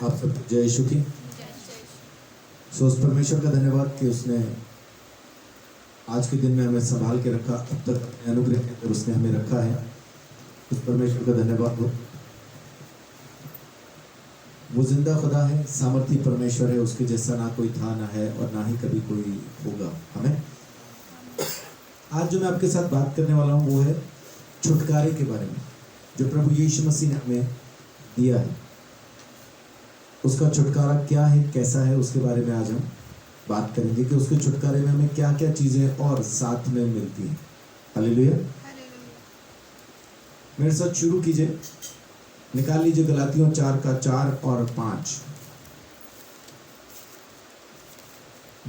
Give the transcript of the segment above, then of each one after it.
आप सबको जय यीशु की। सो उस परमेश्वर का धन्यवाद कि उसने आज के दिन में हमें संभाल के रखा, अब तक अपने अनुग्रह के अंदर उसने हमें रखा है। उस परमेश्वर का धन्यवाद हो। वो जिंदा खुदा है, सामर्थी परमेश्वर है, उसके जैसा ना कोई था, ना है और ना ही कभी कोई होगा। हमें आज जो मैं आपके साथ बात करने वाला हूँ वो है छुटकारे के बारे में, जो प्रभु यीशु मसीह ने हमें दिया है। उसका छुटकारा क्या है, कैसा है, उसके बारे में आज हम बात करेंगे कि उसके छुटकारे में हमें क्या क्या चीजें और साथ में मिलती हैं। हालेलुया। मेरे साथ शुरू कीजिए, निकाल लीजिए गलातियों 4 और 5।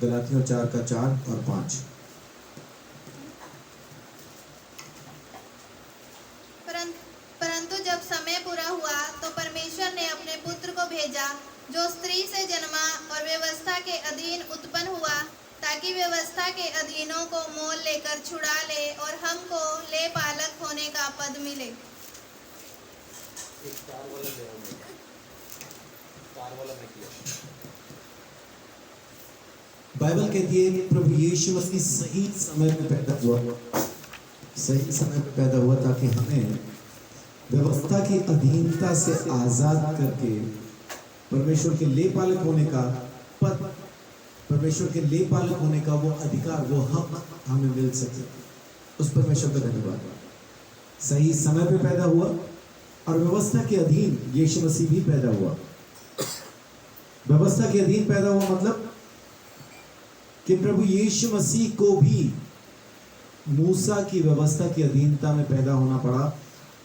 गलातियों 4 और 5। परंतु जब समय पूरा हुआ तो परमेश्वर ने अपने पुत्र को भेजा, जो स्त्री से जन्मा और व्यवस्था के अधीन उत्पन्न हुआ, ताकि व्यवस्था के अधीनों को मोल लेकर छुड़ा ले और हमको ले पालक होने का पद मिले। बाइबल कहती है कि प्रभु यीशु मसीह सही समय में पैदा हुआ, सही समय में पैदा हुआ ताकि हमें व्यवस्था की अधीनता से आजाद करके परमेश्वर के ले पालक होने का पद, परमेश्वर के ले पालक होने का वो अधिकार, वो हक हमें मिल सके। उस परमेश्वर का धन्यवाद। सही समय पे पैदा हुआ और व्यवस्था के अधीन यीशु मसीह भी पैदा हुआ। व्यवस्था के अधीन पैदा हुआ मतलब कि प्रभु यीशु मसीह को भी मूसा की व्यवस्था की अधीनता में पैदा होना पड़ा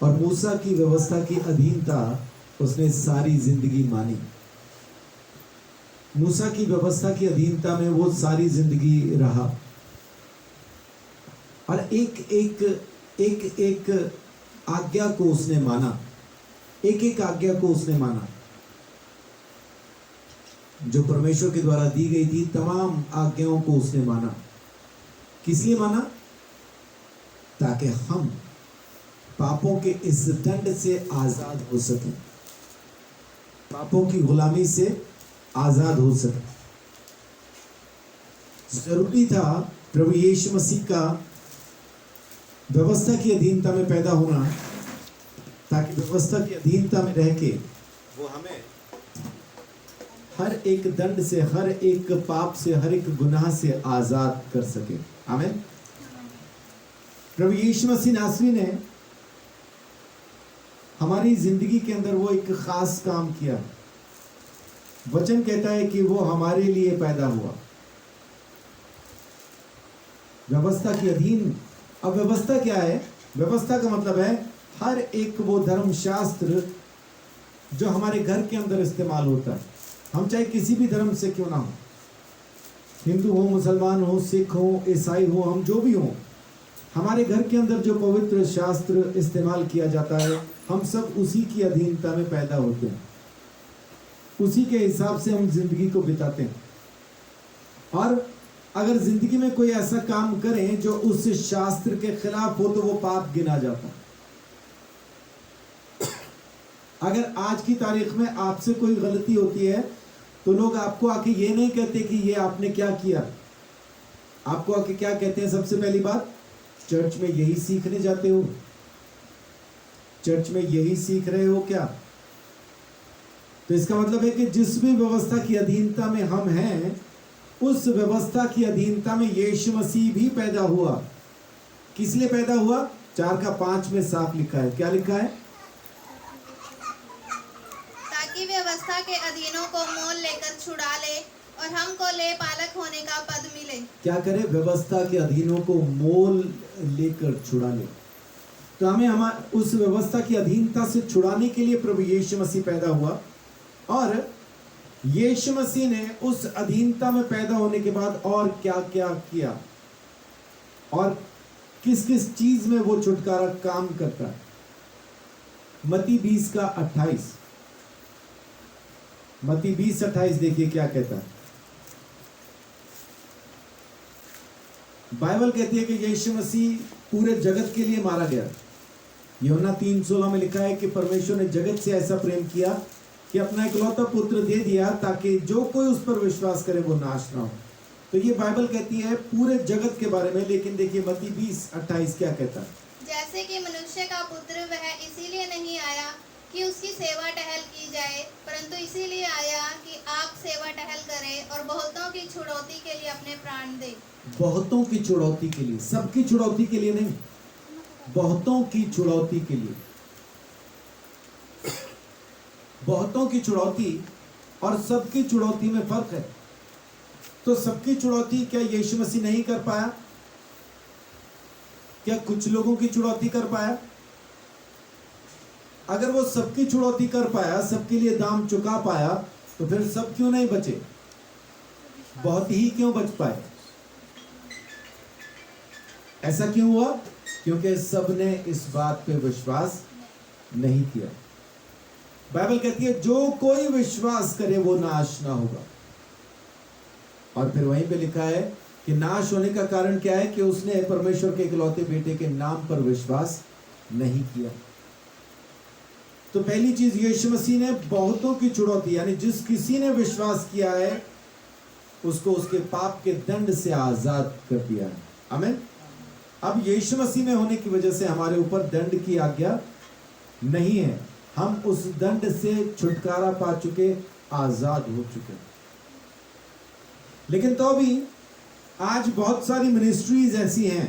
और मूसा की व्यवस्था की अधीनता उसने सारी जिंदगी मानी। मूसा की व्यवस्था की अधीनता में वो सारी जिंदगी रहा और एक आज्ञा को उसने माना, एक आज्ञा को उसने माना जो परमेश्वर के द्वारा दी गई थी। तमाम आज्ञाओं को उसने माना। किस लिए माना? ताकि हम पापों के इस दंड से आजाद हो सकें, पापों की गुलामी से आजाद हो सकें। जरूरी था प्रभु यीशु मसीह का व्यवस्था की अधीनता में पैदा होना, ताकि व्यवस्था की अधीनता में रह के वो हमें हर एक दंड से, हर एक पाप से, हर एक गुनाह से आजाद कर सके। आमीन। प्रभु यीशु मसीह नासरी ने हमारी जिंदगी के अंदर वो एक खास काम किया। वचन कहता है कि वो हमारे लिए पैदा हुआ, व्यवस्था के अधीन। अब व्यवस्था क्या है? व्यवस्था का मतलब है हर एक वो धर्मशास्त्र जो हमारे घर के अंदर इस्तेमाल होता है। हम चाहे किसी भी धर्म से क्यों ना हो, हिंदू हो, मुसलमान हो, सिख हो, ईसाई हो, हम जो भी हो, हमारे घर के अंदर जो पवित्र शास्त्र इस्तेमाल किया जाता है, हम सब उसी की अधीनता में पैदा होते हैं, उसी के हिसाब से हम जिंदगी को बिताते हैं। और अगर जिंदगी में कोई ऐसा काम करें जो उस शास्त्र के खिलाफ हो तो वो पाप गिना जाता है। अगर आज की तारीख में आपसे कोई गलती होती है तो लोग आपको आके ये नहीं कहते कि ये आपने क्या किया, आपको आके क्या कहते हैं? सबसे पहली बात, चर्च में यही सीखने जाते हो, चर्च में यही सीख रहे हो क्या? तो इसका मतलब है कि जिस भी व्यवस्था की अधीनता में हम हैं, उस व्यवस्था की अधीनता में यीशु मसीह भी पैदा हुआ। किस लिए पैदा हुआ? 4:5 में साफ लिखा है। क्या लिखा है? ताकि व्यवस्था के अधीनों को मोल लेकर छुड़ा ले और हमको ले पालक होने का पद मिले। क्या करे? व्यवस्था के अधीनों को मोल लेकर छुड़ा ले। तो हमें उस व्यवस्था की अधीनता से छुड़ाने के लिए प्रभु यीशु मसीह पैदा हुआ। और यीशु मसीह ने उस अधीनता में पैदा होने के बाद और क्या क्या किया और किस किस चीज में वो छुटकारा काम करता है। मत्ती 20:28, मत्ती 20:28 देखिए क्या कहता है। बाइबल कहती है कि यीशु मसीह पूरे जगत के लिए मारा गया। यूहन्ना 3:16 में लिखा है कि परमेश्वर ने जगत से ऐसा प्रेम किया कि अपना इकलौता पुत्र दे दिया ताकि जो कोई उस पर विश्वास करे वो नाश ना हो। तो ये बाइबल कहती है पूरे जगत के बारे में। लेकिन देखिए मत्ती 20:28 क्या कहता है? जैसे कि मनुष्य का पुत्र वह इसीलिए नहीं आया कि उसकी सेवा टहल की जाए, परंतु इसीलिए आया कि आप सेवा टहल करें और बहुतों की छुड़ौती के लिए अपने प्राण दे। बहुतों की छुड़ौती के लिए, सबकी छुड़ौती के लिए नहीं, बहुतों की छुड़ौती के लिए। बहुतों की छुड़ौती और सबकी छुड़ौती में फर्क है। तो सबकी छुड़ौती क्या यीशु मसीह नहीं कर पाया? क्या कुछ लोगों की छुड़ौती कर पाया? अगर वो सबकी छुड़ौती कर पाया, सबके लिए दाम चुका पाया, तो फिर सब क्यों नहीं बचे? बहुत ही क्यों बच पाए? ऐसा क्यों हुआ? क्योंकि सबने इस बात पे विश्वास नहीं किया। बाइबल कहती है जो कोई विश्वास करे वो नाश ना होगा। और फिर वहीं पे लिखा है कि नाश होने का कारण क्या है? कि उसने परमेश्वर के इकलौते बेटे के नाम पर विश्वास नहीं किया। तो पहली चीज, यीशु मसीह ने बहुतों की छुड़ौती, यानी जिस किसी ने विश्वास किया है उसको उसके पाप के दंड से आजाद कर दिया है। आमीन। अब यीशु मसीह में होने की वजह से हमारे ऊपर दंड की आज्ञा नहीं है। हम उस दंड से छुटकारा पा चुके, आजाद हो चुके। लेकिन तो भी आज बहुत सारी मिनिस्ट्रीज ऐसी हैं,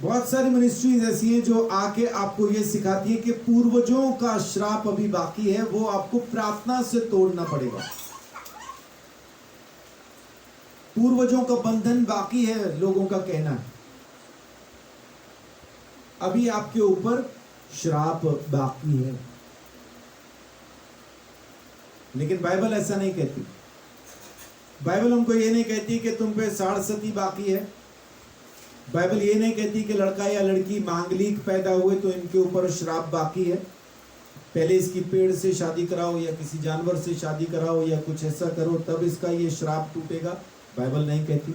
बहुत सारी मिनिस्ट्रीज ऐसी हैं जो आके आपको ये सिखाती है कि पूर्वजों का श्राप अभी बाकी है, वो आपको प्रार्थना से तोड़ना पड़ेगा। पूर्वजों का बंधन बाकी है, लोगों का कहना है। अभी आपके ऊपर श्राप बाकी है। लेकिन बाइबल ऐसा नहीं कहती। बाइबल हमको ये नहीं कहती कि तुम पे साढ़सती बाकी है। बाइबल ये नहीं कहती कि लड़का या लड़की मांगलिक पैदा हुए तो इनके ऊपर श्राप बाकी है, पहले इसकी पेड़ से शादी कराओ या किसी जानवर से शादी कराओ या कुछ ऐसा करो तब इसका ये श्राप टूटेगा। बाइबल नहीं कहती।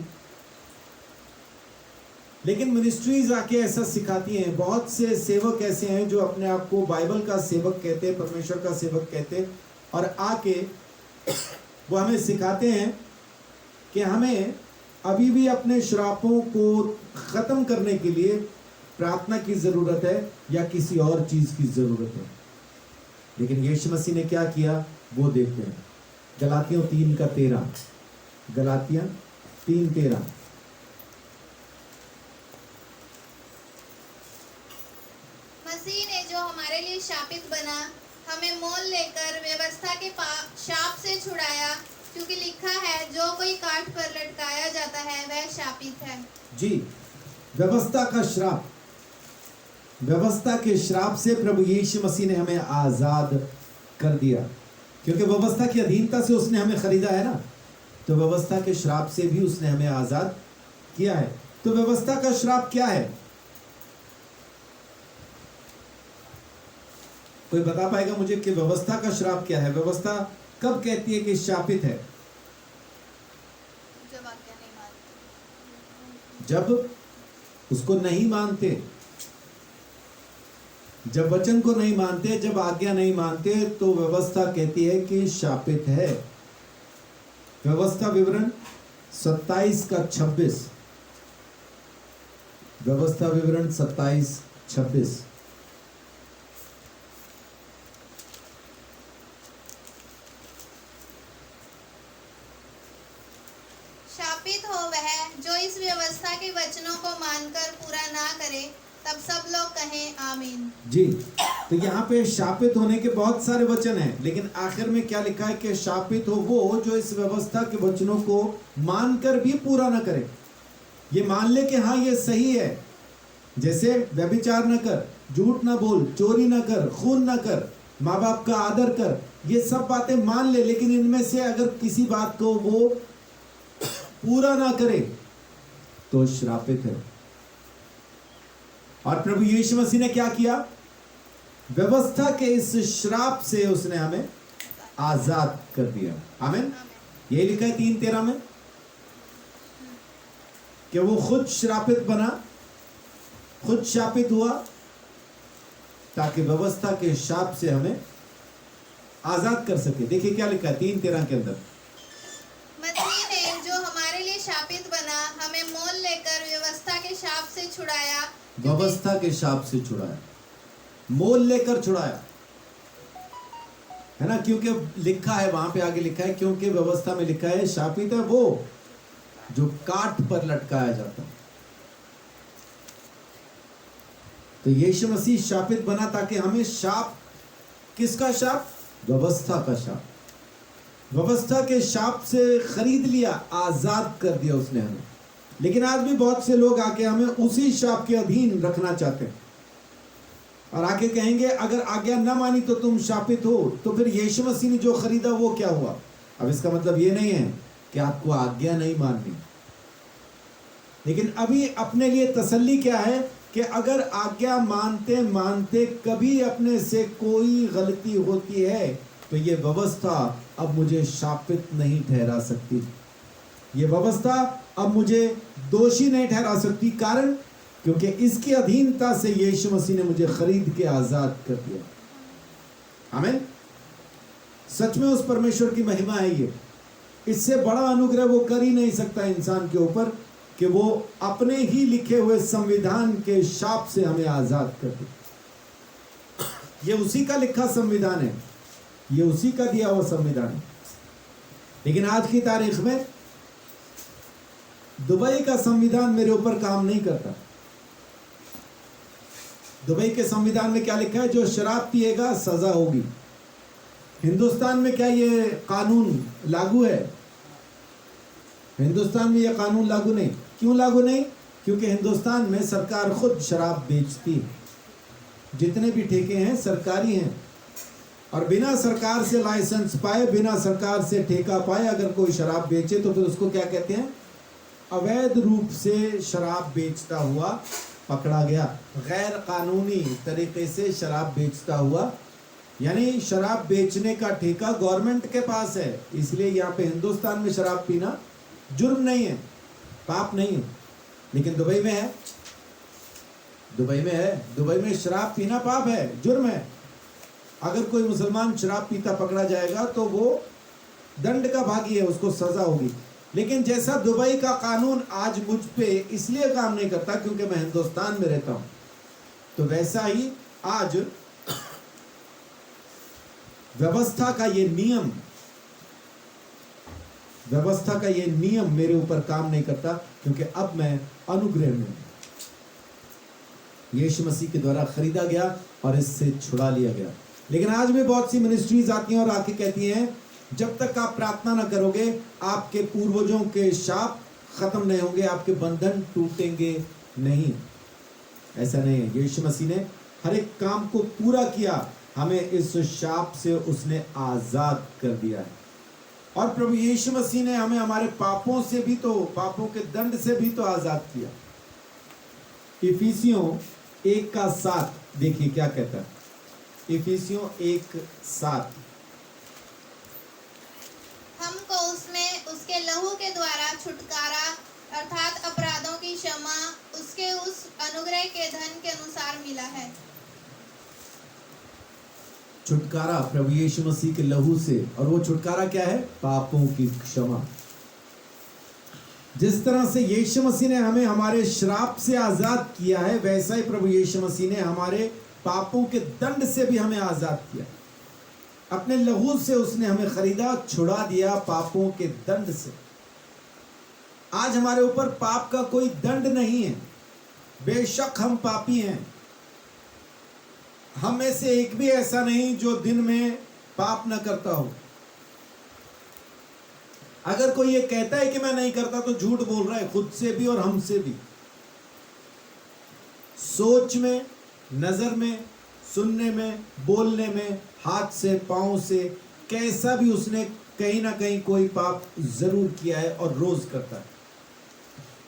लेकिन मिनिस्ट्रीज आके ऐसा सिखाती हैं। बहुत से सेवक ऐसे हैं जो अपने आप को बाइबल का सेवक कहते हैं, परमेश्वर का सेवक कहते हैं, और आके वो हमें सिखाते हैं कि हमें अभी भी अपने श्रापों को खत्म करने के लिए प्रार्थना की जरूरत है या किसी और चीज की जरूरत है। लेकिन यीशु मसीह ने क्या किया वो देखते हैं। गलातियों 3:13, गलातियां 3:13। मसीह ने जो हमारे लिए शापित बना, हमें मोल लेकर व्यवस्था के शाप से छुड़ाया, क्योंकि लिखा है जो कोई काठ पर लटकाया जाता है वह शापित है। जी, व्यवस्था का श्राप, व्यवस्था के श्राप से प्रभु यीशु मसीह ने हमें आजाद कर दिया, क्योंकि व्यवस्था की अधीनता से उसने हमें खरीदा है ना। तो व्यवस्था के श्राप से भी उसने हमें आजाद किया है। तो व्यवस्था का श्राप क्या है? कोई बता पाएगा मुझे कि व्यवस्था का श्राप क्या है? व्यवस्था कब कहती है कि शापित है? जब आज्ञा नहीं मानते, जब उसको नहीं मानते, जब वचन को नहीं मानते, जब आज्ञा नहीं मानते, तो व्यवस्था कहती है कि शापित है। व्यवस्था विवरण 27:26, व्यवस्था विवरण 27:26। शापित हो वह जो इस व्यवस्था के वचनों को मानकर पूरा ना करे। तब सब लोग कहें आमीन। जी, तो यहाँ पे शापित होने के बहुत सारे वचन हैं, लेकिन आखिर में क्या लिखा है कि शापित हो वो जो इस व्यवस्था के वचनों को मानकर भी पूरा ना करे। ये मान ले कि हाँ ये सही है, जैसे व्यभिचार न कर, झूठ ना बोल, चोरी ना कर, खून ना कर, माँ बाप का आदर कर, ये सब बातें मान ले, लेकिन इनमें से अगर किसी बात को वो पूरा ना करे तो श्रापित है। और प्रभु यीशु मसीह ने क्या किया? व्यवस्था के इस श्राप से उसने हमें आजाद कर दिया। आमीन। यही लिखा है 3:13 में कि वो खुद श्रापित बना, खुद शापित हुआ, ताकि व्यवस्था के शाप से हमें आजाद कर सके। देखिए क्या लिखा है 3:13 के अंदर, मसीह ने जो हमारे लिए शापित बना हमें मोल लेकर व्यवस्था के शाप से छुड़ाया, व्यवस्था के शाप से छुड़ाया, मोल लेकर छुड़ाया, है ना। क्योंकि लिखा है वहां पे, आगे लिखा है, क्योंकि व्यवस्था में लिखा है शापित है वो जो काठ पर लटकाया जाता है। तो यीशु मसीह शापित बना ताकि हमें शाप, किसका शाप? व्यवस्था का शाप, व्यवस्था के शाप से खरीद लिया, आजाद कर दिया उसने हमें। लेकिन आज भी बहुत से लोग आके हमें उसी शाप के अधीन रखना चाहते हैं और आके कहेंगे अगर आज्ञा न मानी तो तुम शापित हो। तो फिर यीशु मसीह ने जो खरीदा वो क्या हुआ? अब इसका मतलब ये नहीं है कि आपको आज्ञा नहीं माननी, लेकिन अभी अपने लिए तसल्ली क्या है कि अगर आज्ञा मानते मानते कभी अपने से कोई गलती होती है तो ये व्यवस्था अब मुझे शापित नहीं ठहरा सकती, ये व्यवस्था अब मुझे दोषी नहीं ठहरा सकती। कारण क्योंकि इसकी अधीनता से यीशु मसीह ने मुझे खरीद के आजाद कर दिया। आमीन। सच में उस परमेश्वर की महिमा है ये। इससे बड़ा अनुग्रह वो कर ही नहीं सकता इंसान के ऊपर कि वो अपने ही लिखे हुए संविधान के शाप से हमें आजाद कर दे। ये उसी का लिखा संविधान है, ये उसी का दिया हुआ संविधान है। लेकिन आज की तारीख में दुबई का संविधान मेरे ऊपर काम नहीं करता। दुबई के संविधान में क्या लिखा है? जो शराब पिएगा सजा होगी। हिंदुस्तान में क्या ये कानून लागू है? हिंदुस्तान में ये कानून लागू नहीं। क्यों लागू नहीं? क्योंकि हिंदुस्तान में सरकार खुद शराब बेचती है। जितने भी ठेके हैं सरकारी हैं और बिना सरकार से लाइसेंस पाए, बिना सरकार से ठेका पाए अगर कोई शराब बेचे तो फिर उसको क्या कहते हैं? अवैध रूप से शराब बेचता हुआ पकड़ा गया, गैर कानूनी तरीके से शराब बेचता हुआ। यानी शराब बेचने का ठेका गवर्नमेंट के पास है, इसलिए यहाँ पे हिंदुस्तान में शराब पीना जुर्म नहीं है, पाप नहीं है। लेकिन दुबई में है, दुबई में है, दुबई में शराब पीना पाप है, जुर्म है। अगर कोई मुसलमान शराब पीता पकड़ा जाएगा तो वो दंड का भागी है, उसको सजा होगी। लेकिन जैसा दुबई का कानून आज मुझ पे इसलिए काम नहीं करता क्योंकि मैं हिंदुस्तान में रहता हूं, तो वैसा ही आज व्यवस्था का ये नियम, व्यवस्था का ये नियम मेरे ऊपर काम नहीं करता क्योंकि अब मैं अनुग्रह में यीशु मसीह के द्वारा खरीदा गया और इससे छुड़ा लिया गया। लेकिन आज भी बहुत सी मिनिस्ट्रीज आती हैं और आके कहती हैं जब तक आप प्रार्थना ना करोगे आपके पूर्वजों के शाप खत्म नहीं होंगे, आपके बंधन टूटेंगे नहीं। ऐसा नहीं है। यीशु मसीह ने हर एक काम को पूरा किया, हमें इस शाप से उसने आजाद कर दिया है। और प्रभु यीशु मसीह ने हमें हमारे पापों से भी तो, पापों के दंड से भी तो आजाद किया। इफिसियों 1:7 देखिए क्या कहता है। इफिसियों 1:7 हमको उसमें उसके लहू के द्वारा छुटकारा अर्थात अपराधों की क्षमा उसके उस अनुग्रह के धन के अनुसार मिला है। छुटकारा प्रभु यीशु मसीह के लहू से, और वो छुटकारा क्या है? पापों की क्षमा। जिस तरह से यीशु मसीह ने हमें हमारे श्राप से आजाद किया है, वैसा ही प्रभु यीशु मसीह ने हमारे पापों के दंड से भी हमें आजाद किया। अपने लहू से उसने हमें खरीदा, छुड़ा दिया पापों के दंड से। आज हमारे ऊपर पाप का कोई दंड नहीं है। बेशक हम पापी हैं, हम में से एक भी ऐसा नहीं जो दिन में पाप न करता हो। अगर कोई ये कहता है कि मैं नहीं करता तो झूठ बोल रहा है, खुद से भी और हमसे भी। सोच में, नजर में, सुनने में, बोलने में, हाथ से, पांव से, कैसा भी उसने कहीं ना कहीं कोई पाप जरूर किया है और रोज करता है।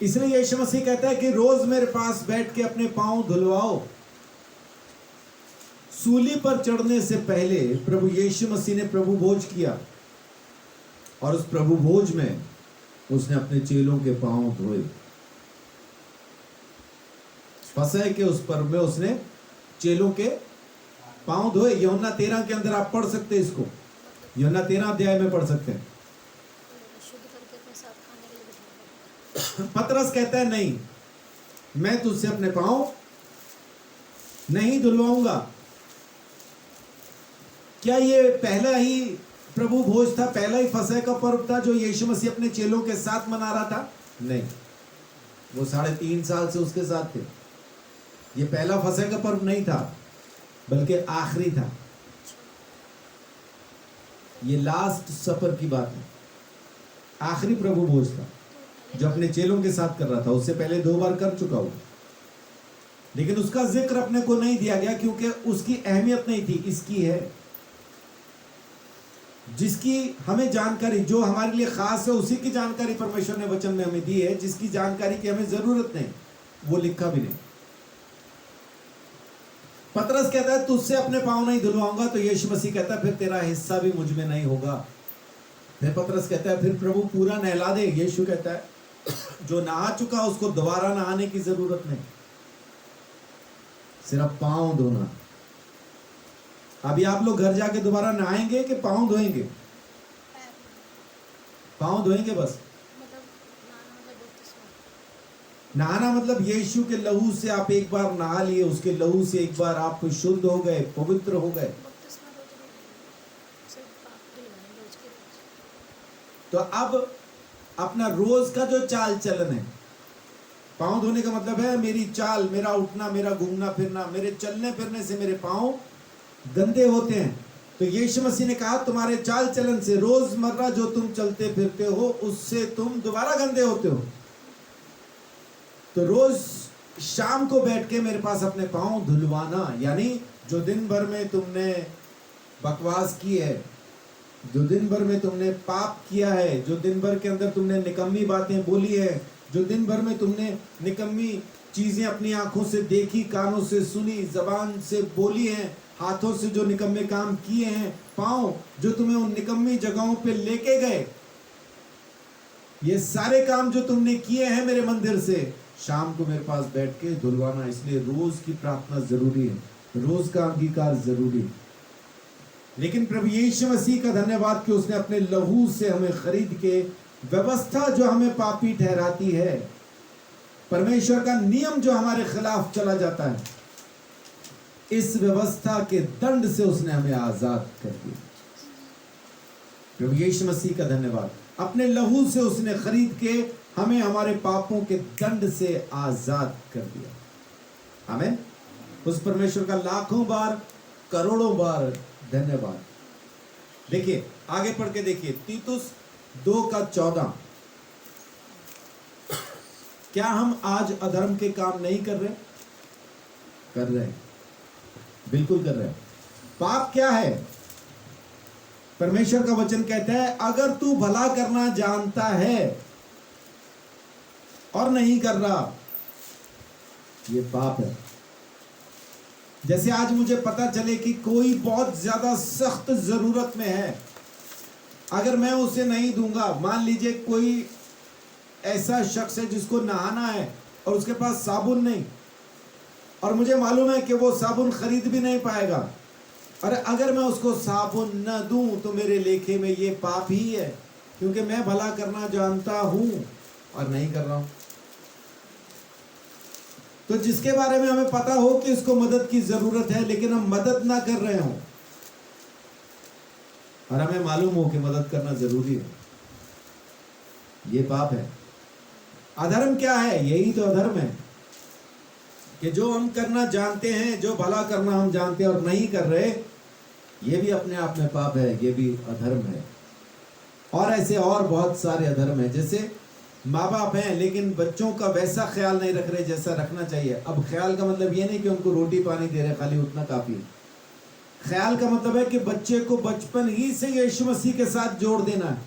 इसलिए यीशु मसीह कहता है कि रोज मेरे पास बैठ के अपने पांव धुलवाओ। सूली पर चढ़ने से पहले प्रभु यीशु मसीह ने प्रभु भोज किया और उस प्रभु भोज में उसने अपने चेलों के पांव धोए। फसह के उस पर्व में उसने चेलों के पाँव धोए। यूहन्ना 13 के अंदर आप पढ़ सकते हैं इसको, यूहन्ना 13 अध्याय में पढ़ सकते हैं। शुद्ध करके अपने साथ खाने के लिए बिठाना पड़ता पतरस कहता है नहीं, मैं तुझसे अपने पाँव नहीं धुलवाऊंगा। क्या ये पहला ही प्रभु भोज था, पहला ही फसह का पर्व था जो यीशु मसीह अपने चेलों के साथ मना रहा था? नहीं, वो 3.5 साल से उसके साथ थे। ये पहला फसह का पर्व नहीं था, बल्कि आखिरी था। ये लास्ट सफर की बात है, आखिरी प्रभु भोज था जो अपने चेलों के साथ कर रहा था। उससे पहले 2 बार कर चुका हूं, लेकिन उसका जिक्र अपने को नहीं दिया गया क्योंकि उसकी अहमियत नहीं थी। इसकी है, जिसकी हमें जानकारी, जो हमारे लिए खास है, उसी की जानकारी परमेश्वर ने वचन में हमें दी है। जिसकी जानकारी की हमें जरूरत नहीं, वो लिखा भी नहीं। पतरस कहता है तुझसे अपने पांव नहीं धुलवाऊंगा, तो यीशु मसीह कहता है फिर तेरा हिस्सा भी मुझ में नहीं होगा। फिर पतरस कहता है फिर प्रभु पूरा नहला दे। यीशु कहता है जो नहा चुका उसको दोबारा नहाने की जरूरत नहीं, सिर्फ पांव धोना। अभी आप लोग घर जाके दोबारा नहाएंगे कि पांव धोएंगे? है। पांव धोएंगे बस। मतलब नहाना मतलब बपतिस्मा। नहाना मतलब यीशु के लहू से आप एक बार नहा लिए, उसके लहू से एक बार आप शुद्ध हो गए, पवित्र हो गए। बपतिस्मा रोज नहीं लेंगे, सिर्फ पाप धुलवाएंगे रोज के रोज। तो अब अपना रोज का जो चाल चलन है, पांव धोने का मतलब है मेरी चाल, मेरा उठना, मेरा घूमना फिरना, मेरे चलने फिरने से मेरे पांव गंदे होते हैं। तो यीशु मसीह ने कहा तुम्हारे चाल चलन से, रोजमर्रा जो तुम चलते फिरते हो, उससे तुम दोबारा गंदे होते हो। तो रोज शाम को बैठ के मेरे पास अपने पांव धुलवाना, यानी जो दिन भर में तुमने बकवास की है, जो दिन भर में तुमने पाप किया है, जो दिन भर के अंदर तुमने निकम्मी बातें बोली है, जो दिन भर में तुमने निकम्मी चीजें अपनी आंखों से देखी, कानों से सुनी, जबान से बोली हैं, हाथों से जो निकम्मे काम किए हैं, पांव जो तुम्हें उन निकम्मी जगहों पे लेके गए, ये सारे काम जो तुमने किए हैं मेरे मंदिर से, शाम को मेरे पास बैठ के धुलवाना। इसलिए रोज की प्रार्थना जरूरी है, रोज का अंगीकार जरूरी है। लेकिन प्रभु यीशु मसीह का धन्यवाद कि उसने अपने लहू से हमें खरीद के व्यवस्था जो हमें पापी ठहराती है, परमेश्वर का नियम जो हमारे खिलाफ चला जाता है, इस व्यवस्था के दंड से उसने हमें आजाद कर दिया। प्रभु यीशु मसीह का धन्यवाद, अपने लहू से उसने खरीद के हमें हमारे पापों के दंड से आजाद कर दिया। आमीन। उस परमेश्वर का लाखों बार, करोड़ों बार धन्यवाद। देखिए आगे पढ़ के देखिए, तीतुस 2:14। क्या हम आज अधर्म के काम नहीं कर रहे? कर रहे हैं, बिल्कुल कर रहे हैं। पाप क्या है? परमेश्वर का वचन कहता है अगर तू भला करना जानता है और नहीं कर रहा, ये पाप है। जैसे आज मुझे पता चले कि कोई बहुत ज्यादा सख्त जरूरत में है, अगर मैं उसे नहीं दूंगा, मान लीजिए कोई ऐसा शख्स है जिसको नहाना है और उसके पास साबुन नहीं, और मुझे मालूम है कि वो साबुन खरीद भी नहीं पाएगा, और अगर मैं उसको साबुन न दूं तो मेरे लेखे में ये पाप ही है, क्योंकि मैं भला करना जानता हूं और नहीं कर रहा हूं। तो जिसके बारे में हमें पता हो कि इसको मदद की जरूरत है, लेकिन हम मदद ना कर रहे हों, और हमें मालूम हो कि मदद करना जरूरी है, ये पाप है। अधर्म क्या है? यही तो अधर्म है कि जो हम करना जानते हैं, जो भला करना हम जानते हैं और नहीं कर रहे, ये भी अपने आप में पाप है, ये भी अधर्म है। और ऐसे और बहुत सारे अधर्म है। जैसे माँ बाप हैं लेकिन बच्चों का वैसा ख्याल नहीं रख रहे जैसा रखना चाहिए। अब ख्याल का मतलब ये नहीं कि उनको रोटी पानी दे रहे, खाली उतना काफी है। ख्याल का मतलब है कि बच्चे को बचपन ही से यीशु मसीह के साथ जोड़ देना है,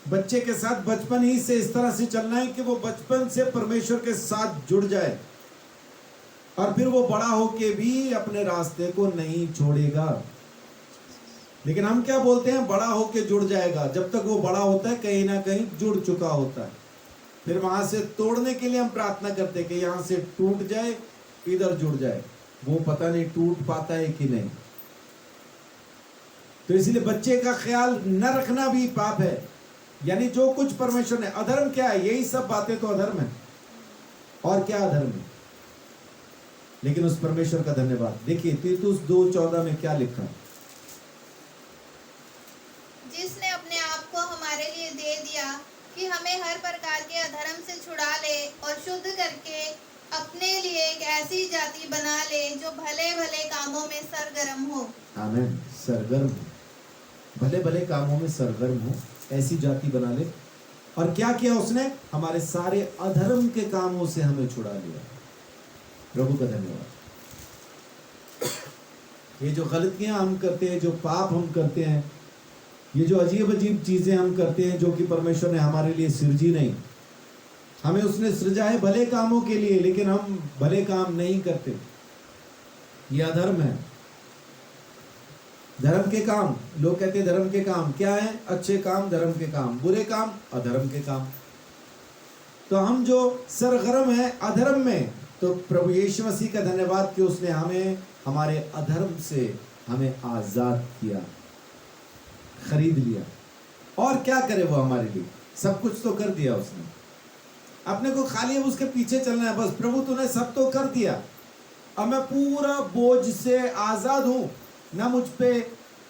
बच्चे के साथ बचपन ही से इस तरह से चलना है कि वो बचपन से परमेश्वर के साथ जुड़ जाए, और फिर वो बड़ा होके भी अपने रास्ते को नहीं छोड़ेगा। लेकिन हम क्या बोलते हैं, बड़ा होके जुड़ जाएगा। जब तक वो बड़ा होता है कहीं ना कहीं जुड़ चुका होता है, फिर वहां से तोड़ने के लिए हम प्रार्थना करते हैं कि यहां से टूट जाए, इधर जुड़ जाए। वो पता नहीं टूट पाता है कि नहीं। तो इसलिए बच्चे का ख्याल न रखना भी पाप है। यानी जो कुछ परमेश्वर ने, अधर्म क्या है? यही सब बातें तो अधर्म है, और क्या अधर्म है? लेकिन उस परमेश्वर का धन्यवाद। देखिए तीतुस 2:14 में क्या लिखा है, जिसने अपने आप को हमारे लिए दे दिया कि हमें हर प्रकार के अधर्म से छुड़ा ले और शुद्ध करके अपने लिए एक ऐसी जाति बना ले जो भले भले कामों में सरगर्म हो। आमीन। सरगर्म हो, भले भले कामों में सरगर्म हो, ऐसी जाति बना ले। और क्या किया उसने? हमारे सारे अधर्म के कामों से हमें छुड़ा लिया। प्रभु का धन्यवाद। ये जो गलतियां हम करते हैं, जो पाप हम करते हैं, ये जो अजीब अजीब चीजें हम करते हैं जो कि परमेश्वर ने हमारे लिए सृजी नहीं। हमें उसने सृजा है भले कामों के लिए, लेकिन हम भले काम नहीं करते। ये अधर्म है। धर्म के काम, लोग कहते हैं धर्म के काम क्या है? अच्छे काम धर्म के काम, बुरे काम अधर्म के काम। तो हम जो सरगर्म है अधर्म में, तो प्रभु यीशु मसीह का धन्यवाद कि उसने हमें हमारे अधर्म से हमें आजाद किया, खरीद लिया। और क्या करे वो हमारे लिए? सब कुछ तो कर दिया उसने। अपने को खाली अब उसके पीछे चलना है बस। प्रभु तूने सब तो कर दिया, अब मैं पूरा बोझ से आजाद हूं। ना मुझ पे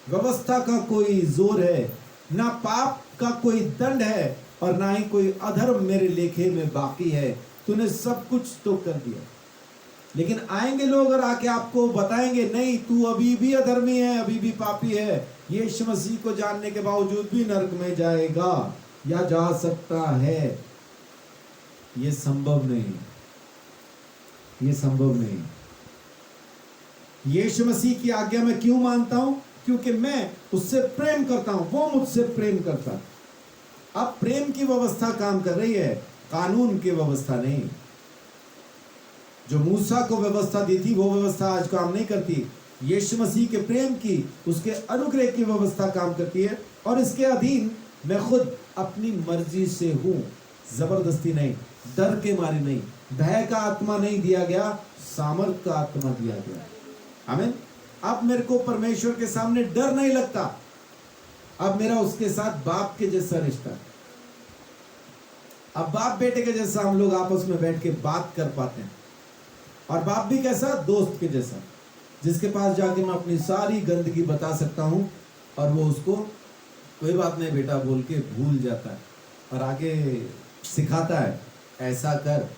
व्यवस्था का कोई जोर है, ना पाप का कोई दंड है, और ना ही कोई अधर्म मेरे लेखे में बाकी है। तूने सब कुछ तो कर दिया। लेकिन आएंगे लोग और आके आपको बताएंगे नहीं, तू अभी भी अधर्मी है, अभी भी पापी है, यीशु मसीह को जानने के बावजूद भी नरक में जाएगा या जा सकता है। ये संभव नहीं, ये संभव नहीं। यीशु मसीह की आज्ञा मैं क्यों मानता हूं? क्योंकि मैं उससे प्रेम करता हूं, वो मुझसे प्रेम करता है। अब प्रेम की व्यवस्था काम कर रही है, कानून की व्यवस्था नहीं। जो मूसा को व्यवस्था दी थी वो व्यवस्था आज काम नहीं करती। यीशु मसीह के प्रेम की, उसके अनुग्रह की व्यवस्था काम करती है। और इसके अधीन मैं खुद अपनी मर्जी से हूं, जबरदस्ती नहीं, डर के मारे नहीं। भय का आत्मा नहीं दिया गया, सामर्थ का आत्मा दिया गया। आमीन। अब मेरे को परमेश्वर के सामने डर नहीं लगता। अब मेरा उसके साथ बाप के जैसा रिश्ता। अब बाप बेटे के जैसा हम लोग आपस में बैठ के बात कर पाते हैं। और बाप भी कैसा? दोस्त के जैसा, जिसके पास जाके मैं अपनी सारी गंदगी बता सकता हूं और वो उसको कोई बात नहीं बेटा बोल के भूल जाता है और आगे सिखाता है, ऐसा कर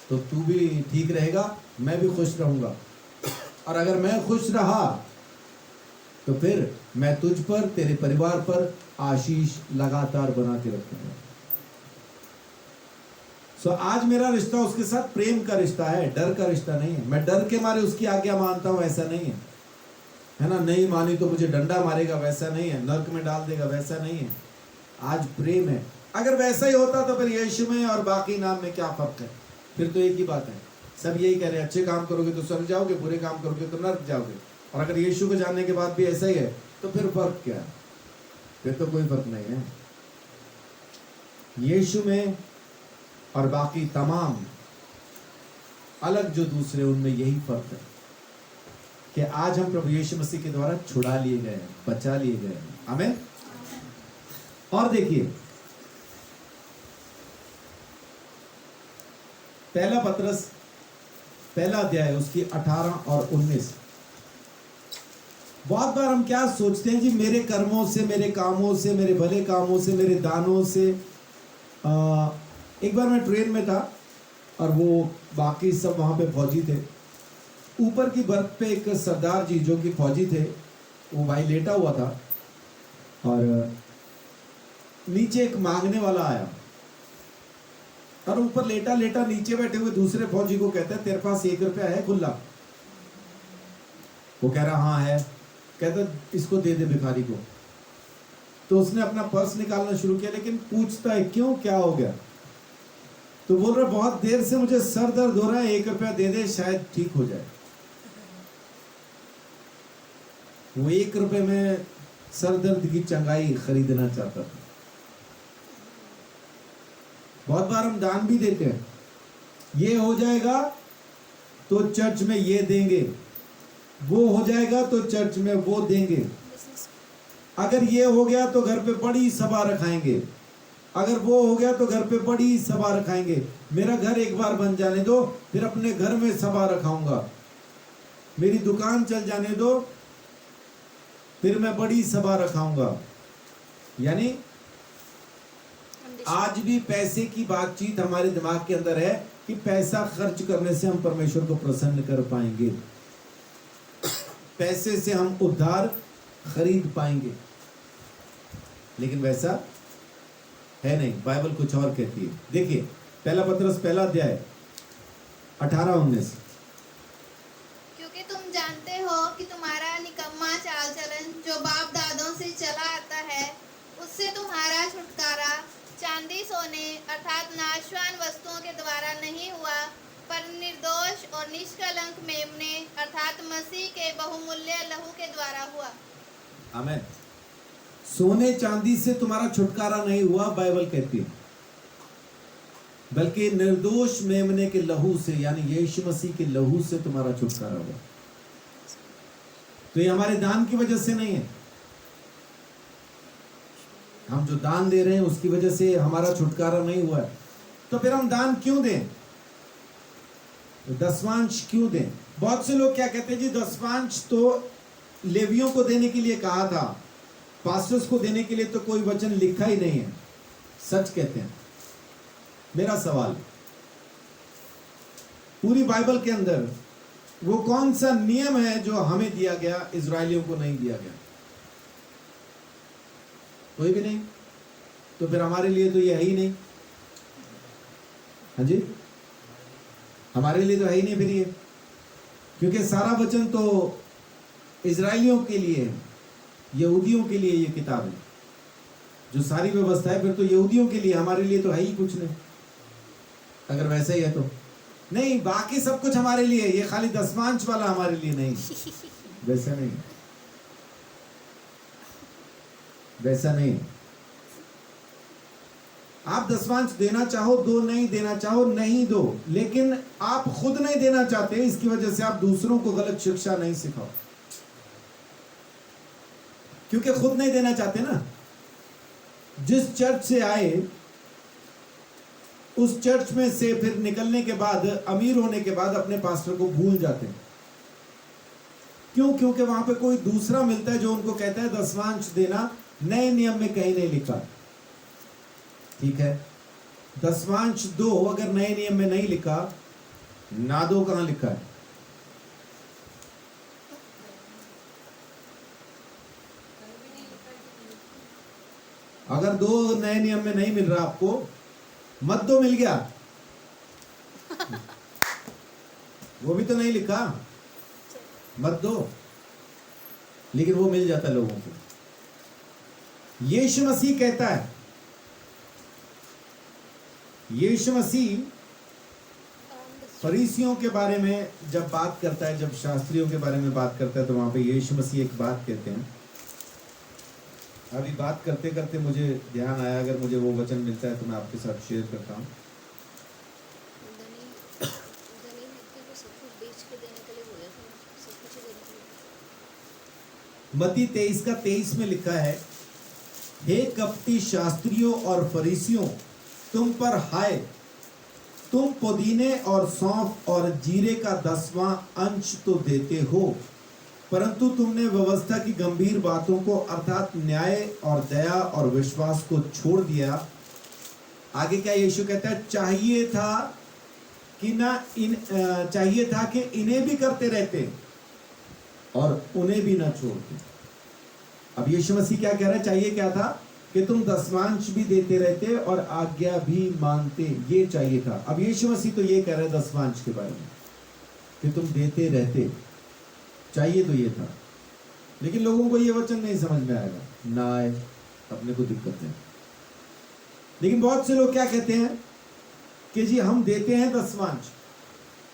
तो तू भी ठीक रहेगा, मैं भी खुश रहूंगा। और अगर मैं खुश रहा तो फिर मैं तुझ पर, तेरे परिवार पर आशीष लगातार बना के रखूंगा। सो आज मेरा रिश्ता उसके साथ प्रेम का रिश्ता है, डर का रिश्ता नहीं है। मैं डर के मारे उसकी आज्ञा मानता हूं, ऐसा नहीं है ना। नहीं मानी तो मुझे डंडा मारेगा, वैसा नहीं है। नरक में डाल देगा, वैसा नहीं है। आज प्रेम है। अगर वैसा ही होता तो फिर यीशु में और बाकी नाम में क्या फर्क है? फिर तो एक ही बात है, सब यही कह रहे हैं, अच्छे काम करोगे तो स्वर्ग जाओगे, बुरे काम करोगे तो नरक जाओगे। और अगर यीशु को जानने के बाद भी ऐसा ही है तो फिर फर्क क्या है? फिर तो कोई फर्क नहीं है। यीशु में और बाकी तमाम अलग जो दूसरे, उनमें यही फर्क है कि आज हम प्रभु यीशु मसीह के द्वारा छुड़ा लिए गए हैं, बचा लिए गए हैं। आमीन। और देखिए पहला पत्रस पहला अध्याय उसकी 18 और 19। बहुत बार हम क्या सोचते हैं जी, मेरे कर्मों से, मेरे कामों से, मेरे भले कामों से, मेरे दानों से। एक बार मैं ट्रेन में था और वो बाकी सब वहाँ पे फौजी थे। ऊपर की बर्थ पे एक सरदार जी जो कि फौजी थे, वो भाई लेटा हुआ था और नीचे एक मांगने वाला आया और ऊपर लेटा लेटा नीचे बैठे हुए दूसरे फौजी को कहता है, तेरे पास 1 रुपया है खुला? वो कह रहा हाँ है। कहता इसको दे दे भिखारी को। तो उसने अपना पर्स निकालना शुरू किया, लेकिन पूछता है क्यों, क्या हो गया? तो बोल रहा बहुत देर से मुझे सर दर्द हो रहा है, 1 रुपया दे दे शायद ठीक हो जाए। वो 1 रुपये में सर दर्द की चंगाई खरीदना चाहता था। बहुत बार हम दान भी देते हैं, ये हो जाएगा तो चर्च में ये देंगे, वो हो जाएगा तो चर्च में वो देंगे। बिजनेस अगर ये हो गया तो घर पे बड़ी सभा रखाएंगे। अगर वो हो गया तो घर पे बड़ी सभा रखाएंगे। मेरा घर एक बार बन जाने दो, फिर अपने घर में सभा रखाऊंगा। मेरी दुकान चल जाने दो, फिर मैं बड़ी सभा रखाऊंगा। यानी कंडीशन आज भी पैसे की बातचीत हमारे दिमाग के अंदर है कि पैसा खर्च करने से हम परमेश्वर को प्रसन्न कर पाएंगे, पैसे से हम उद्धार खरीद पाएंगे। लेकिन वैसा है नहीं, बाइबल कुछ और कहती है। देखिए पहला पत्रस पहला अध्याय 18-19। क्योंकि तुम जानते हो कि तुम्हारा निकम्मा चाल चलन जो बाप दादों से चला आता है, उससे तुम्हारा छुटकारा चांदी सोने अर्थात नाशवान वस्तुओं के द्वारा नहीं हुआ, पर निर्दोष और निष्कलंक मेमने अर्थात मसीह के बहुमूल्य लहू के द्वारा हुआ। आमीन। सोने चांदी से तुम्हारा छुटकारा नहीं हुआ, बाइबल कहती है, बल्कि निर्दोष मेमने के लहू से, यानी यीशु मसीह के लहू से तुम्हारा छुटकारा हुआ। तो ये हमारे दान की वजह से नहीं है। हम जो दान दे रहे हैं उसकी वजह से हमारा छुटकारा नहीं हुआ है। तो फिर हम दान क्यों दें? दसवांश क्यों दें? बहुत से लोग क्या कहते हैं जी, दसवांश तो लेवियों को देने के लिए कहा था, पास्टर्स को देने के लिए तो कोई वचन लिखा ही नहीं है। सच कहते हैं। मेरा सवाल, पूरी बाइबल के अंदर वो कौन सा नियम है जो हमें दिया गया, इजरायलियों को नहीं दिया गया? कोई भी नहीं। तो फिर हमारे लिए तो ये है ही नहीं। हाँ जी, हमारे लिए तो है ही नहीं फिर ये, क्योंकि सारा वचन तो इजरायलियों के लिए है, यहूदियों के लिए ये किताब है। जो सारी व्यवस्था है फिर तो यहूदियों के लिए, हमारे लिए तो है ही कुछ नहीं। अगर वैसे ही है तो नहीं, बाकी सब कुछ हमारे लिए, ये खाली दसवांश वाला हमारे लिए नहीं। वैसा नहीं, वैसा नहीं। आप दसवांश देना चाहो दो, नहीं देना चाहो नहीं दो, लेकिन आप खुद नहीं देना चाहते, इसकी वजह से आप दूसरों को गलत शिक्षा नहीं सिखाओ, क्योंकि खुद नहीं देना चाहते ना। जिस चर्च से आए उस चर्च में से फिर निकलने के बाद, अमीर होने के बाद अपने पास्टर को भूल जाते हैं। क्यों? क्योंकि वहां पे कोई दूसरा मिलता है जो उनको कहता है दसवांश देना। नए नियम में कहीं नहीं लिखा, ठीक है, दसवांश दो, अगर नए नियम में नहीं लिखा, ना दो कहां लिखा है? अगर दो नए नियम में नहीं मिल रहा आपको, मत दो। मिल गया वो भी तो नहीं लिखा, मत दो, लेकिन वो मिल जाता लोगों को। यीशु मसीह कहता है, यीशु मसीह फरीसियों के बारे में जब बात करता है, जब शास्त्रियों के बारे में बात करता है, तो वहां पे यीशु मसीह एक बात कहते हैं। अभी बात करते करते मुझे ध्यान आया, अगर मुझे वो वचन मिलता है तो मैं आपके साथ शेयर करता हूँ। धनी व्यक्ति को सब कुछ बेच के देने के लिए बोला था, सब कुछ देने के लिए। मत्ती 23:23 में लिखा है, हे कपटी शास्त्रियों और फरीसियों, तुम पर हाय, तुम पुदीने और सौंफ और जीरे का 10वां अंश तो देते हो, परंतु तुमने व्यवस्था की गंभीर बातों को अर्थात न्याय और दया और विश्वास को छोड़ दिया। आगे क्या यीशु कहता है, चाहिए था कि इन्हें भी करते रहते और उन्हें भी ना छोड़ते। अब यीशु मसीह क्या कह रहा है? चाहिए क्या था? कि तुम दसवांश भी देते रहते और आज्ञा भी मानते, ये चाहिए था। अब यीशु मसीह तो ये कह रहे हैं दसवांश के बारे में कि तुम देते रहते, चाहिए तो ये था। लेकिन लोगों को ये वचन नहीं समझ में आएगा, ना आए, अपने को दिक्कत है। लेकिन बहुत से लोग क्या कहते हैं कि जी हम देते हैं दसवांश,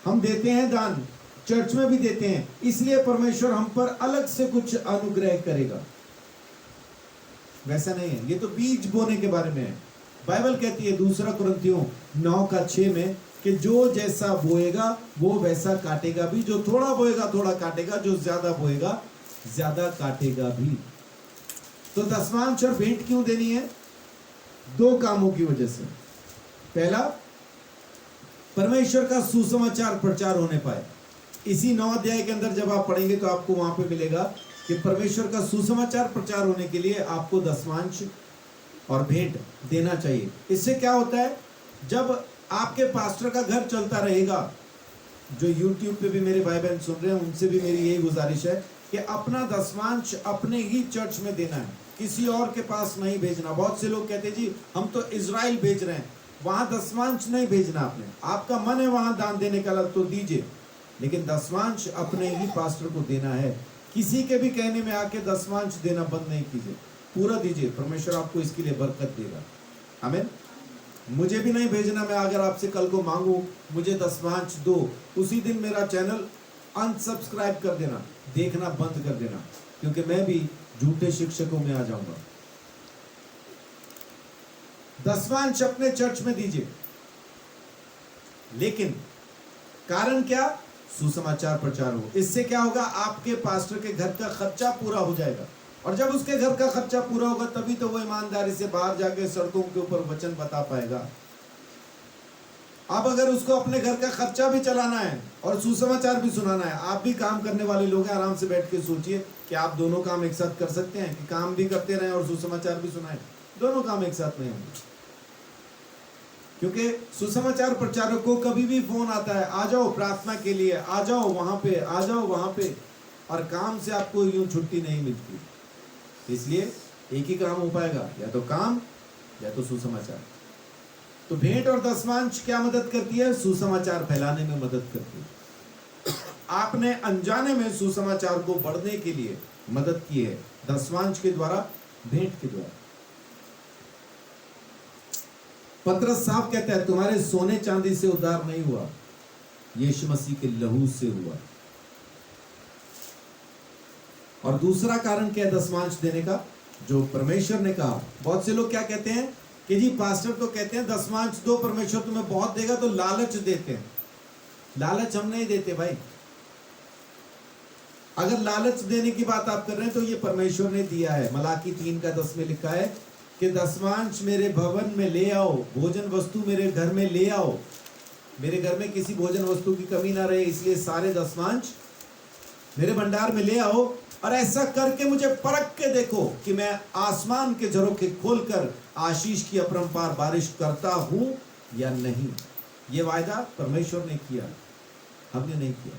हम देते हैं दान, चर्च में भी देते हैं, इसलिए परमेश्वर हम पर अलग से कुछ अनुग्रह करेगा। वैसा नहीं है। ये तो बीज बोने के बारे में है। बाइबल कहती है 2 कुरिन्थियों 9:6 में कि जो जैसा बोएगा वो वैसा काटेगा भी, जो थोड़ा बोएगा थोड़ा काटेगा, जो ज्यादा बोएगा ज्यादा काटेगा भी। तो दसवांश और भेंट क्यों देनी है? दो कामों की वजह से। पहला, परमेश्वर का सुसमाचार प्रचार होने पाए। इसी 9 अध्याय के अंदर जब आप पढ़ेंगे तो आपको वहां पे मिलेगा कि परमेश्वर का सुसमाचार प्रचार होने के लिए आपको दसवांश और भेंट देना चाहिए। इससे क्या होता है, जब आपके पास्टर का घर चलता रहेगा, जो YouTube पे भी मेरे भाई बहन सुन रहे हैं उनसे भी मेरी यही गुजारिश है कि अपना दसवांश अपने ही चर्च में देना है, किसी और के पास नहीं भेजना। बहुत से लोग कहते हैं जी हम तो इजराइल भेज रहे हैं, वहां दसवांश नहीं भेजना आपने। आपका मन है वहां दान देने का तो दीजिए, लेकिन दसवांश अपने ही पास्टर को देना है। किसी के भी कहने में आके दसवांश देना बंद नहीं कीजिए, पूरा दीजिए। परमेश्वर आपको इसके लिए बरकत देगा। आमीन। मुझे भी नहीं भेजना, मैं अगर आपसे कल को मांगू मुझे दसवांश दो, उसी दिन मेरा चैनल अनसब्सक्राइब कर देना, देखना बंद कर देना, क्योंकि मैं भी झूठे शिक्षकों में आ जाऊंगा। दसवांश अपने चर्च में दीजिए, लेकिन कारण क्या? सुसमाचार प्रचार हो। इससे क्या होगा, आपके पास्टर के घर का खर्चा पूरा हो जाएगा, और जब उसके घर का खर्चा पूरा होगा तभी तो वो ईमानदारी से बाहर जाके सड़कों के ऊपर वचन बता पाएगा। अब अगर उसको अपने घर का खर्चा भी चलाना है और सुसमाचार भी सुनाना है, आप भी काम करने वाले लोग हैं, आराम से बैठ के सोचिए कि आप दोनों काम एक साथ कर सकते हैं कि काम भी करते रहें और सुसमाचार भी सुनाएं। दोनों काम एक साथ नहीं होंगे, क्योंकि सुसमाचार प्रचारक को कभी भी फोन आता है, आ जाओ प्रार्थना के लिए, आ जाओ वहां पे, आ जाओ वहां पे, और काम से आपको यूं छुट्टी नहीं मिलती। इसलिए एक ही काम हो पाएगा, या तो काम या तो सुसमाचार। तो भेंट और दसवांश क्या मदद करती है? सुसमाचार फैलाने में मदद करती है। आपने अनजाने में सुसमाचार को बढ़ने के लिए मदद की है, दसवांश के द्वारा, भेंट के द्वारा। पतरस साफ कहता है तुम्हारे सोने चांदी से उद्धार नहीं हुआ, यीशु मसीह के लहू से हुआ। और दूसरा कारण क्या है दसवांश देने का? जो परमेश्वर ने कहा। बहुत से लोग क्या कहते हैं कि जी पास्टर तो कहते हैं दसवांश दो, परमेश्वर तुम्हें बहुत देगा, तो लालच देते हैं। लालच हम नहीं देते भाई। अगर लालच देने की बात आप कर रहे हैं तो ये परमेश्वर ने दिया है। मलाकी 3:10 में लिखा है कि दसवांश मेरे भवन में ले आओ, भोजन वस्तु मेरे घर में ले आओ, मेरे घर में किसी भोजन वस्तु की कमी ना रहे, इसलिए सारे दसवांश मेरे भंडार में ले आओ, और ऐसा करके मुझे परख के देखो कि मैं आसमान के झरोखे खोलकर आशीष की अपरंपार बारिश करता हूं या नहीं। यह वायदा परमेश्वर ने किया, हमने नहीं किया।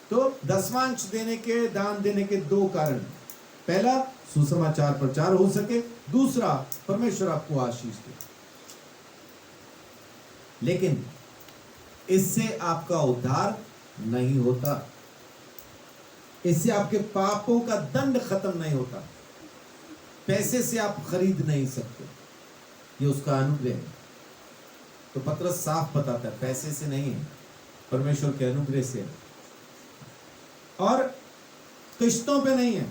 तो दसवांश देने के, दान देने के दो कारण। पहला, सुसमाचार प्रचार हो सके, दूसरा, परमेश्वर आपको आशीष दे। लेकिन इससे आपका उद्धार नहीं होता, इससे आपके पापों का दंड खत्म नहीं होता। पैसे से आप खरीद नहीं सकते, ये उसका अनुग्रह है। तो पतरस साफ बताता है पैसे से नहीं है, परमेश्वर के अनुग्रह से है, और किश्तों पे नहीं है।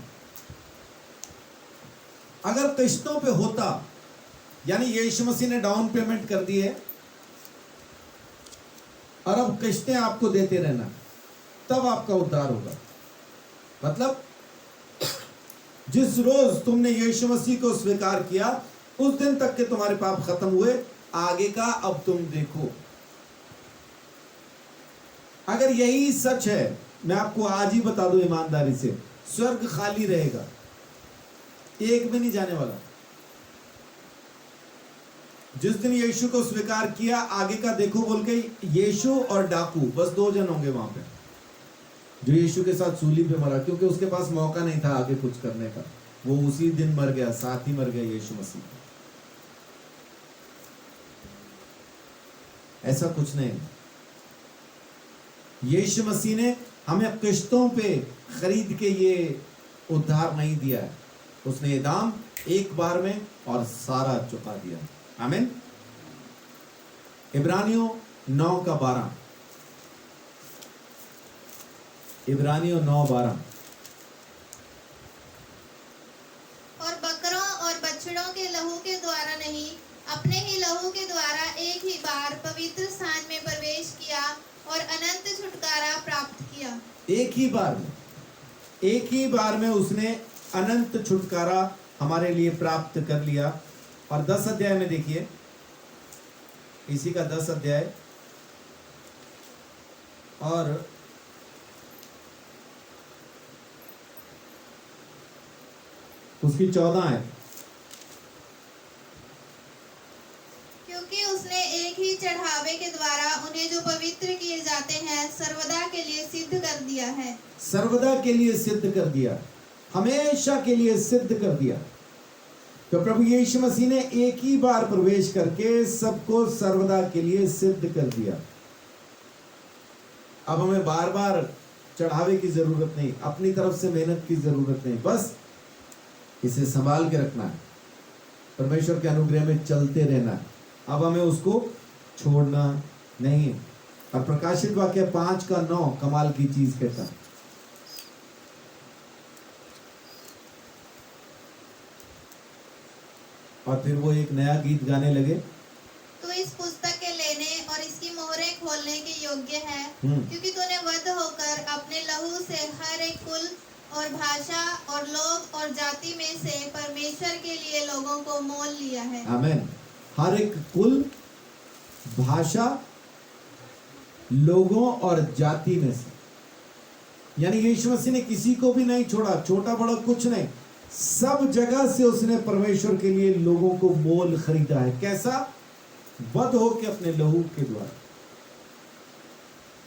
अगर किश्तों पे होता, यानी यीशु मसीह ने डाउन पेमेंट कर दी है और अब किश्तें आपको देते रहना, तब आपका उद्धार होगा। मतलब जिस रोज तुमने यीशु मसीह को स्वीकार किया उस दिन तक के तुम्हारे पाप खत्म हुए, आगे का अब तुम देखो। अगर यही सच है, मैं आपको आज ही बता दूं ईमानदारी से, स्वर्ग खाली रहेगा, एक भी नहीं जाने वाला। जिस दिन यीशु को स्वीकार किया, आगे का देखो बोल के यीशु और डाकू बस दो जन होंगे वहां पे, जो यीशु के साथ सूली पे मरा, क्योंकि उसके पास मौका नहीं था आगे कुछ करने का, वो उसी दिन मर गया, साथ ही मर गया यीशु मसीह। ऐसा कुछ नहीं। यीशु मसीह ने हमें किश्तों पे खरीद के ये उद्धार नहीं दिया है, उसने ये दाम एक बार में और सारा चुका दिया। आमीन। इब्रानियों 9:12, इब्रानियों 9:12। और बकरों और बछड़ों के लहू के द्वारा नहीं, अपने ही लहू के द्वारा एक ही बार पवित्र स्थान में प्रवेश किया और अनंत छुटकारा प्राप्त किया। एक ही बार में उसने अनंत छुटकारा हमारे लिए प्राप्त कर लिया। और 10 अध्याय में देखिए, इसी का 10 अध्याय और उसकी 14 है। क्योंकि उसने एक ही चढ़ावे के द्वारा उन्हें जो पवित्र किए जाते हैं सर्वदा के लिए सिद्ध कर दिया है। सर्वदा के लिए सिद्ध कर दिया, हमेशा के लिए सिद्ध कर दिया। तो प्रभु यीशु मसीह ने एक ही बार प्रवेश करके सबको सर्वदा के लिए सिद्ध कर दिया। अब हमें बार बार चढ़ावे की जरूरत नहीं, अपनी तरफ से मेहनत की जरूरत नहीं, बस इसे संभाल के रखना है, परमेश्वर के अनुग्रह में चलते रहना है। अब हमें उसको छोड़ना नहीं। और प्रकाशित वाक्य 5:9 कमाल की चीज कहता है। और फिर वो एक नया गीत गाने लगे। तो इस पुस्तक के लेने और इसकी मोहरें खोलने के योग्य है, हम्म। क्योंकि तूने वध होकर अपने लहू से हर एक कुल और भाषा और लोग और जाति में से परमेश्वर के लिए लोगों को मोल लिया है। आमीन। हर एक कुल, भाषा, लोगों और जाति में से, यानी यीशु मसीह ने किसी को भी नहीं छोड़ा, छोटा बड़ा कुछ नहीं, सब जगह से उसने परमेश्वर के लिए लोगों को मोल खरीदा है। कैसा? वध हो के अपने लहू के द्वारा।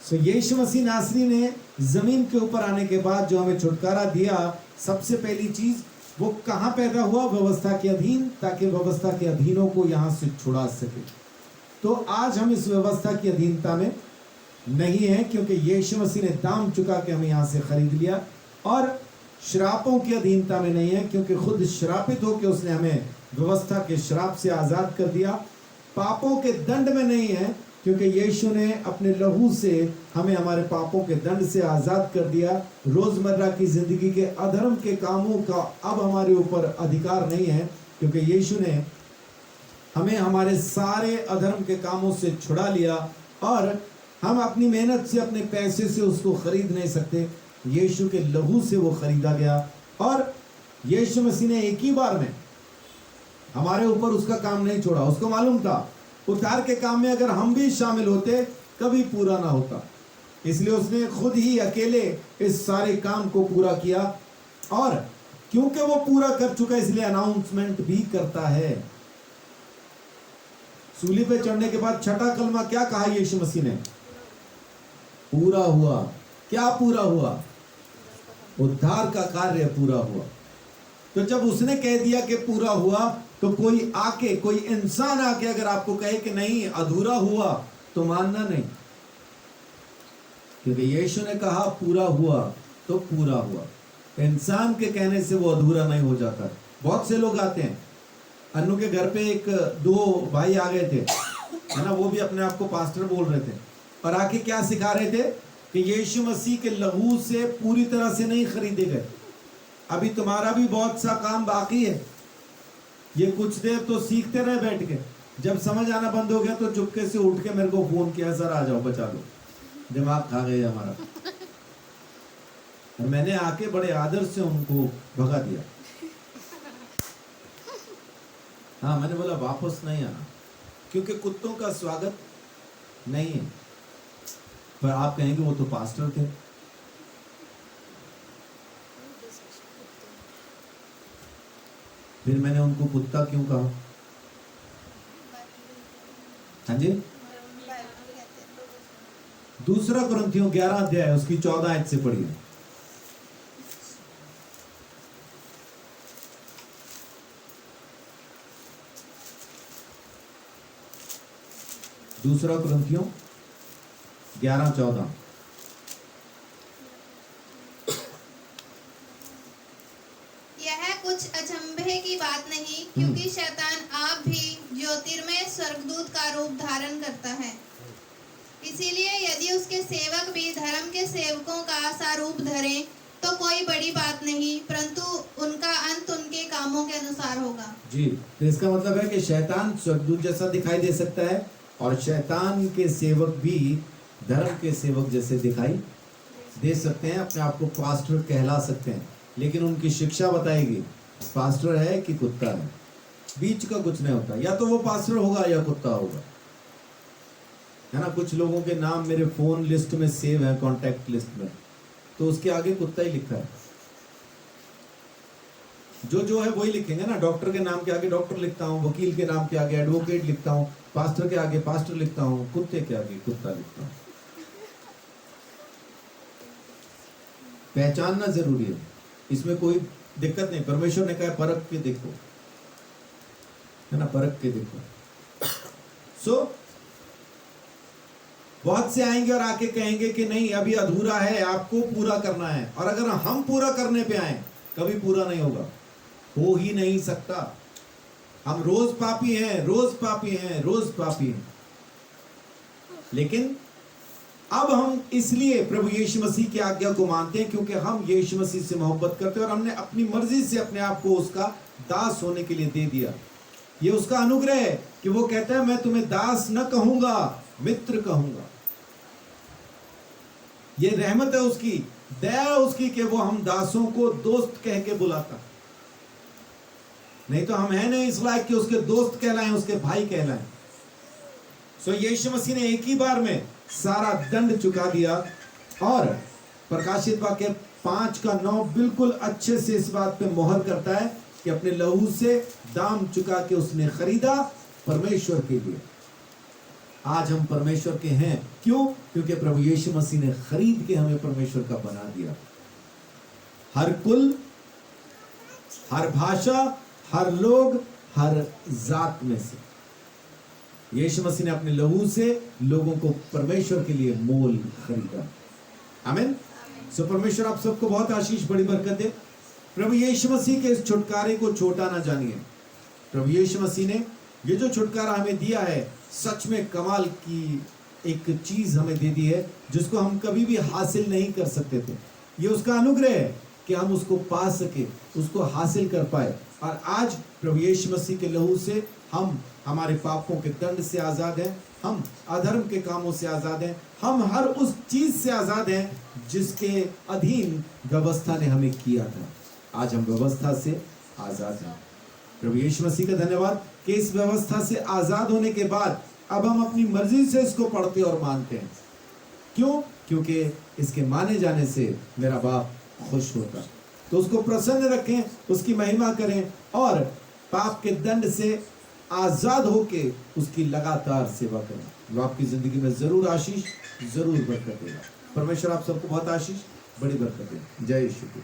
सो यीशु मसीह नासरी ने जमीन के ऊपर आने के बाद जो हमें छुटकारा दिया, सबसे पहली चीज वो कहां पैदा हुआ? व्यवस्था के अधीन, ताकि व्यवस्था के अधीनों को यहां से छुड़ा सके। तो आज हम इस व्यवस्था की अधीनता में नहीं है, क्योंकि यीशु मसीह ने दाम चुका के हमें यहां से खरीद लिया। और श्रापों की अधीनता में नहीं है, क्योंकि खुद श्रापित होकर उसने हमें व्यवस्था के श्राप से आजाद कर दिया। पापों के दंड में नहीं है, क्योंकि यीशु ने अपने लहू से हमें हमारे पापों के दंड से आजाद कर दिया। रोजमर्रा की जिंदगी के अधर्म के कामों का अब हमारे ऊपर अधिकार नहीं है, क्योंकि यीशु ने हमें हमारे सारे अधर्म के कामों से छुड़ा लिया। और हम अपनी मेहनत से, अपने पैसे से उसको खरीद नहीं सकते, यीशु के लहू से वो खरीदा गया। और यीशु मसीह ने एक ही बार में हमारे ऊपर उसका काम नहीं छोड़ा। उसको मालूम था उद्धार के काम में अगर हम भी शामिल होते कभी पूरा ना होता, इसलिए उसने खुद ही अकेले इस सारे काम को पूरा किया। और क्योंकि वो पूरा कर चुका, इसलिए अनाउंसमेंट भी करता है। सूली पे चढ़ने के बाद छठा कलमा क्या कहा यीशु मसीह ने? पूरा हुआ। क्या पूरा हुआ? उद्धार का कार्य पूरा हुआ। तो जब उसने कह दिया कि पूरा हुआ, तो कोई आके, कोई इंसान आके अगर आपको कहे कि नहीं अधूरा हुआ, तो मानना नहीं, क्योंकि यीशु ने कहा पूरा हुआ तो पूरा हुआ। इंसान के कहने से वो अधूरा नहीं हो जाता। बहुत से लोग आते हैं, अन्नू के घर पे एक दो भाई आ गए थे, है ना, वो भी अपने आप को पास्टर बोल रहे थे, और आके क्या सिखा रहे थे कि यीशु मसीह के लहू से पूरी तरह से नहीं खरीदे गए, अभी तुम्हारा भी बहुत सा काम बाकी है। ये कुछ देर तो सीखते रहे बैठ के, जब समझ आना बंद हो गया तो चुपके से उठ के मेरे को फोन किया, सर आ जाओ बचा लो, दिमाग खा गए हमारा। और मैंने आके बड़े आदर से उनको भगा दिया। हाँ, मैंने बोला वापस नहीं आना, क्योंकि कुत्तों का स्वागत नहीं है। पर आप कहेंगे वो तो पास्टर थे। फिर मैंने उनको कुत्ता क्यों कहा? हाँ जी, 2 कुरिन्थियों 11 अध्याय उसकी 14 आयत से पढ़िए। दूसरा कुरिन्थियों 11:14। यह कुछ अचंभे की बात नहीं, क्योंकि शैतान आप भी ज्योतिर्मय स्वर्गदूत का रूप धारण करता है। इसीलिए यदि उसके सेवक भी धर्म के सेवकों का सा रूप धरें, तो कोई बड़ी बात नहीं, परंतु उनका अंत उनके कामों के अनुसार अनुसार होगा। जी, तो इसका मतलब है कि शैतान स्वर्गदूत जैसा दिखाई दे सकता है और शैतान के सेवक भी धर्म के सेवक जैसे दिखाई दे सकते हैं, अपने आप को पास्टर कहला सकते हैं, लेकिन उनकी शिक्षा बताएगी पास्टर है कि कुत्ता है। बीच का कुछ नहीं होता, या तो वो पास्टर होगा या कुत्ता होगा, है ना। कुछ लोगों के नाम मेरे फोन लिस्ट में सेव है, कॉन्टैक्ट लिस्ट में, तो उसके आगे कुत्ता ही लिखा है। जो है वही लिखेंगे ना। डॉक्टर के नाम के आगे डॉक्टर लिखता हूँ, वकील के नाम के आगे एडवोकेट लिखता हूँ, पास्टर के आगे पास्टर लिखता हूँ, कुत्ते के आगे कुत्ता लिखता हूँ। पहचानना जरूरी है, इसमें कोई दिक्कत नहीं। परमेश्वर ने कहा परख के देखो, है ना, परख के देखो। सो बहुत से आएंगे और आके कहेंगे कि नहीं अभी अधूरा है, आपको पूरा करना है। और अगर हम पूरा करने पे आए, कभी पूरा नहीं होगा, हो ही नहीं सकता। हम रोज पापी हैं, रोज पापी हैं, रोज पापी हैं। लेकिन अब हम इसलिए प्रभु यीशु मसीह की आज्ञा को मानते हैं क्योंकि हम यीशु मसीह से मोहब्बत करते हैं और हमने अपनी मर्जी से अपने आप को उसका दास होने के लिए दे दिया। ये उसका अनुग्रह है कि वो कहता है मैं तुम्हें दास न कहूंगा, मित्र कहूंगा। ये रहमत है उसकी, दया है उसकी कि वो हम दासों को दोस्त कह के बुलाता। नहीं तो हम है नहीं इस लायक कि उसके दोस्त कहलाएं, उसके भाई कहलाएं। सो यीशु मसीह ने एक ही बार में सारा दंड चुका दिया। और प्रकाशित वाक्य 5:9 बिल्कुल अच्छे से इस बात पे मोहर करता है कि अपने लहू से दाम चुका के उसने खरीदा परमेश्वर के लिए। आज हम परमेश्वर के हैं, क्यों? क्योंकि प्रभु यीशु मसीह ने खरीद के हमें परमेश्वर का बना दिया। हर कुल, हर भाषा, हर लोग, हर जात में से यीशु मसीह ने अपने लहू से लोगों को परमेश्वर के लिए मोल खरीदा। आमीन। सो परमेश्वर आप सबको बहुत आशीष, बड़ी बरकत दे। प्रभु यीशु मसीह के इस छुटकारे को छोटा ना जानिए। प्रभु यीशु मसीह ने ये जो छुटकारा हमें दिया है, सच में कमाल की एक चीज हमें दे दी है जिसको हम कभी भी हासिल नहीं कर सकते थे। ये उसका अनुग्रह है कि हम उसको पा सके, उसको हासिल कर पाए। और आज प्रभु यीशु मसीह के लहू से हम हमारे पापों के दंड से आजाद हैं, हम अधर्म के कामों से आजाद हैं, हम हर उस चीज से आजाद हैं जिसके अधीन व्यवस्था ने हमें किया था। आज हम व्यवस्था से आजाद हैं। प्रभु यीशु मसीह का धन्यवाद कि इस व्यवस्था से आजाद होने के बाद अब हम अपनी मर्जी से इसको पढ़ते और मानते हैं। क्यों? क्योंकि इसके माने जाने से मेरा बाप खुश होता। तो उसको प्रसन्न रखें, उसकी महिमा करें और पाप के दंड से आजाद होके उसकी लगातार सेवा करें। वो आपकी जिंदगी में जरूर आशीष, जरूर बरकत देगा। परमेश्वर आप सबको बहुत आशीष, बड़ी बरकत दे। जय यीशु।